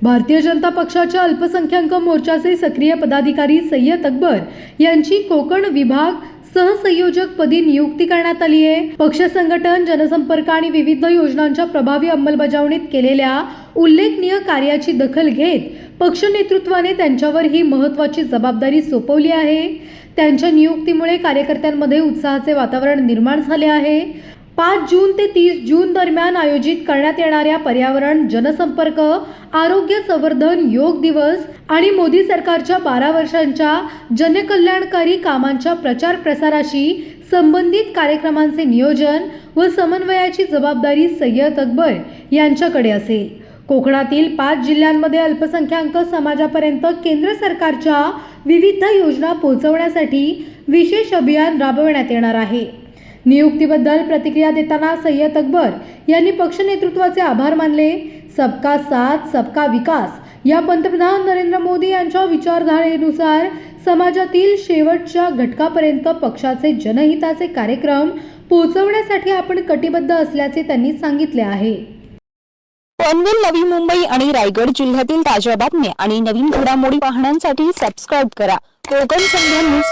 भारतीय जनता पक्षाच्या अल्पसंख्याक मोर्चाचे सक्रिय पदाधिकारी सय्यद अकबर यांची कोकण विभाग सहसंयोजक पदी नियुक्ती करण्यात आली आहे। पक्ष संघटन, जनसंपर्क आणि विविध योजनांच्या प्रभावी अंमलबजावणीत केलेल्या उल्लेखनीय कार्याची दखल घेत पक्ष नेतृत्वाने त्यांच्यावर ही महत्त्वाची जबाबदारी सोपवली आहे। त्यांच्या नियुक्तीमुळे कार्यकर्त्यांमध्ये उत्साहाचे वातावरण निर्माण झाले आहे। 5 जून ते 30 जून दरम्यान आयोजित करण्यात येणाऱ्या पर्यावरण, जनसंपर्क, आरोग्य संवर्धन, योग दिवस आणि मोदी सरकारच्या 12 वर्षांच्या जनकल्याणकारी कामांच्या प्रचार प्रसाराशी संबंधित कार्यक्रमांचे नियोजन व समन्वयाची जबाबदारी सय्यद अकबर यांच्याकडे असेल। कोकणातील 5 जिल्ह्यांमध्ये अल्पसंख्याक समाजापर्यंत केंद्र सरकारच्या विविध योजना पोहोचवण्यासाठी विशेष अभियान राबवण्यात येणार आहे। नियुक्तीबद्दल प्रतिक्रिया देताना सय्यद अकबर यांनी पक्ष नेतृत्वाचे आभार मानले। सबका साथ सबका विकास या पंतप्रधान नरेंद्र मोदी यांच्या विचारधारेनुसार समाजातील शेवटच्या घटकापर्यंत पक्षाचे जनहिताचे कार्यक्रम पोहोचवण्यासाठी आपण कटिबद्ध असल्याचे त्यांनी सांगितले आहे। पनवेल, नवी मुंबई आणि रायगड जिल्ह्यातील ताज्या बातम्या आणि नवीन घडामोडी पाहण्यासाठी सबस्क्राइब करा कोकण संध्या न्यूज।